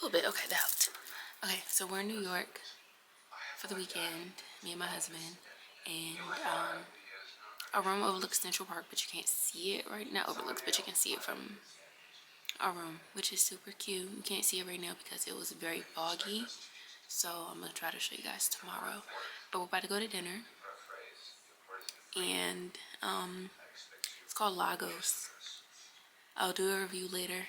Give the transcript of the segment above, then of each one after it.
little bit. Okay, that helped. Okay, so we're in New York for the weekend, me and my husband, and our room overlooks Central Park, but you can't see it right now. Overlooks, but you can see it from our room, which is super cute. You can't see it right now because it was very foggy, so I'm gonna try to show you guys tomorrow. But we're about to go to dinner, and it's called Lagos. I'll do a review later.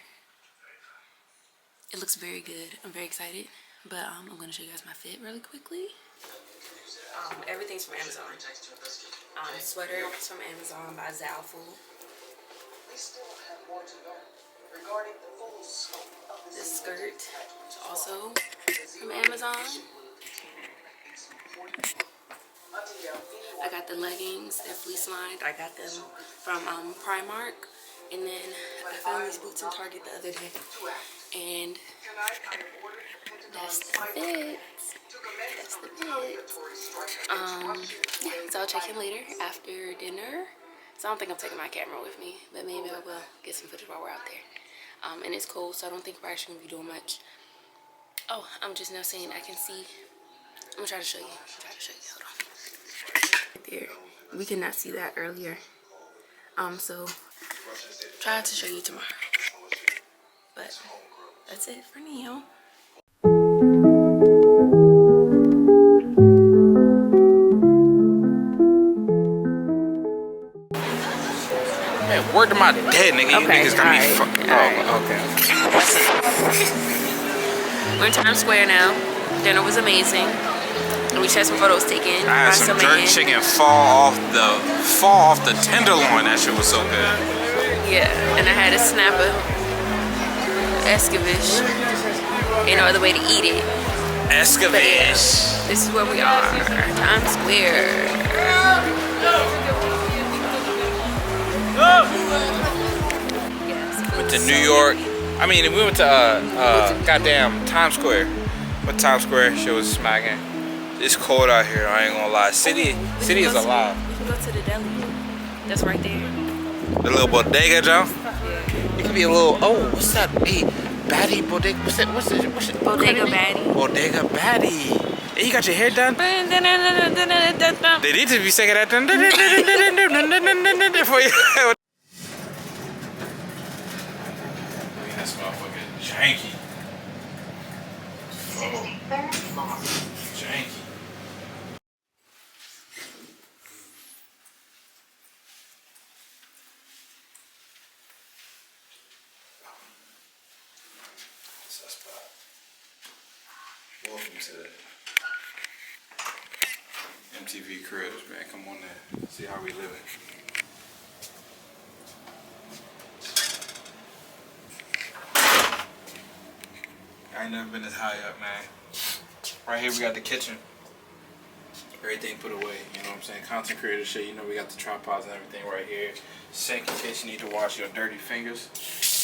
It looks very good. I'm very excited, but I'm gonna show you guys my fit really quickly. Everything's from Amazon. Sweater from Amazon by Zalful. This skirt is also from Amazon. I got the leggings, they're fleece lined. I got them from Primark. And then I found these boots in Target the other day. And that's the fit. That's the fit. Yeah, so I'll check in later after dinner. So I don't think I'm taking my camera with me, but maybe I will get some footage while we're out there. And it's cold, so I don't think we're actually gonna be doing much. Oh, I'm just now saying I can see. I'm gonna try to show you. Hold on. Right there. We could not see that earlier. So try to show you tomorrow. But that's it for now. Man, word to my dad, nigga. You niggas got me fucked. Oh, okay. We're in Times Square now. Dinner was amazing. And we had some photos taken. I had some jerk chicken fall off the tenderloin. That shit was so good. Yeah, and I had a snapper, escabeche. Ain't no other way to eat it. Escabeche. This is where we are, Times Square. Went to New York. I mean, we went to goddamn Times Square. But Times Square shit was smacking. It's cold out here. I ain't gonna lie. City is alive. We can go to the deli. That's right there. The little bodega, Joe. Yeah. It could be a little. Oh, what's that? Hey, Batty bodega. What's it? Bodega Batty. Bodega Batty. Hey, you got your hair done? They need to be singing that for you. This motherfucker janky. Oh, janky. Welcome to the MTV cribs, man. Come on there. See how we living. I ain't never been this high up, man. Right here we got the kitchen. Everything put away, you know what I'm saying? Content creator shit, you know we got the tripods and everything right here. Sink in case you need to wash your dirty fingers.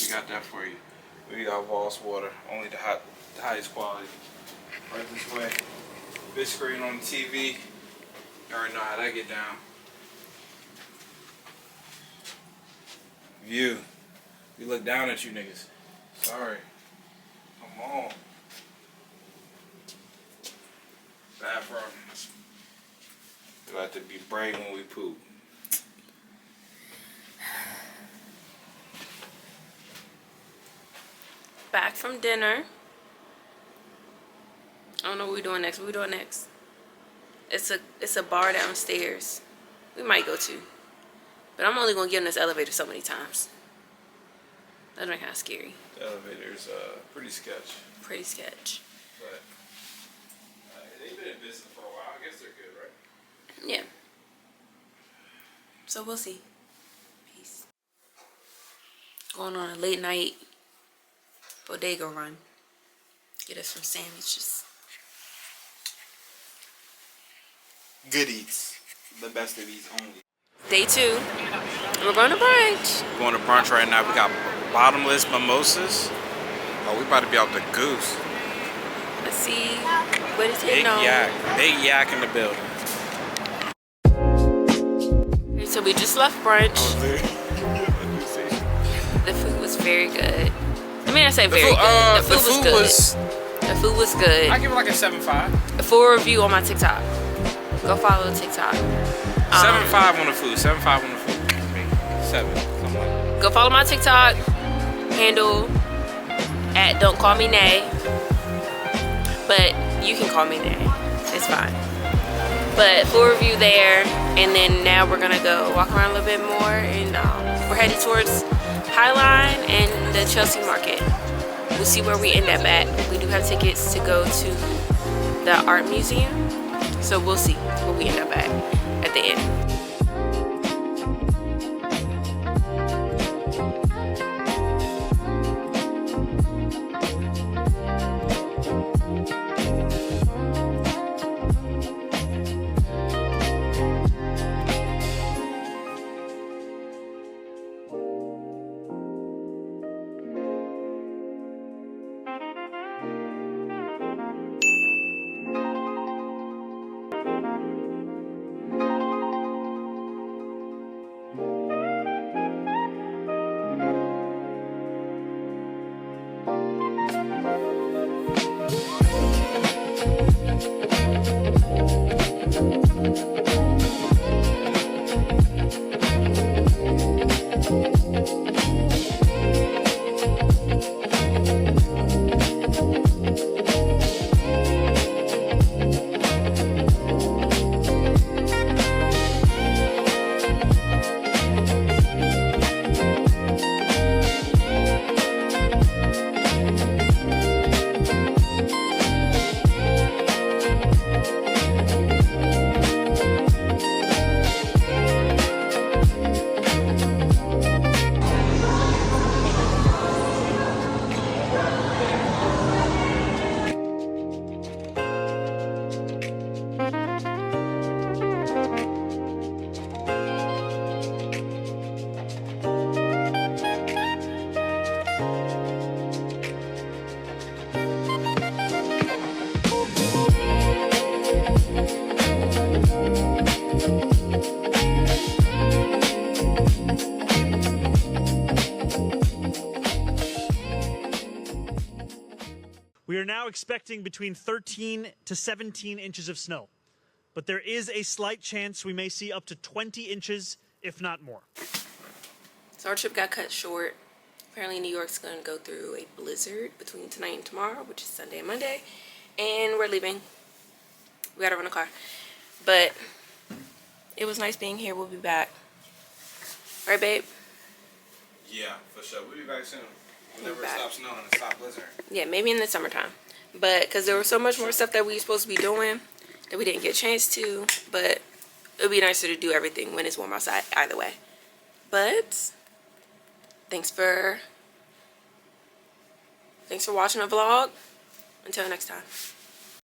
We got that for you. We got Voss water, only the highest quality. Right this way. Big screen on the TV. You already know how that get down. View. We look down at you niggas. Sorry. Come on. Bathroom. We like to be brave when we poop. Back from dinner. I don't know what we're doing next. What we doing next? It's a bar downstairs. We might go to. But I'm only gonna get in this elevator so many times. That's kind of scary. The elevator's pretty sketch. Pretty sketch. But they've been in business for a while. I guess they're good, right? Yeah. So we'll see. Peace. Going on a late night bodega run. Get us some sandwiches. Good eats. The best of eats only. Day 2. We're going to brunch. Going to brunch right now. We got bottomless mimosas. Oh, we about to be out the goose. Let's see what it's Big hitting on. yak. Big yak in the building. Okay, so we just left brunch. The food was very good. I mean, can't say very good. The food was good. The food was good. I give it like a 7.5. A full review on my TikTok. Go follow the TikTok. 7.5 on the food. 7.5 on the food. For me. 7. Something like that. Go follow my TikTok handle at Don't Call Me Nay. But you can call me Nay. It's fine. But full review there, and then now we're gonna go walk around a little bit more, and we're headed towards Highline and the Chelsea Market. We'll see where we end up at. We do have tickets to go to the ARTE Museum, so we'll see where we end up at the end. We are now expecting between 13 to 17 inches of snow, but there is a slight chance we may see up to 20 inches, if not more. So our trip got cut short. Apparently New York's going to go through a blizzard between tonight and tomorrow, which is Sunday and Monday, and we're leaving. We gotta rent a car. But it was nice being here. We'll be back. Right, babe? Yeah, for sure. We'll be back soon. Whenever it stops snowing and it stops blizzarding. Yeah, maybe in the summertime. But because there was so much more stuff that we were supposed to be doing that we didn't get a chance to. But it would be nicer to do everything when it's warm outside either way. But thanks for watching the vlog. Until next time.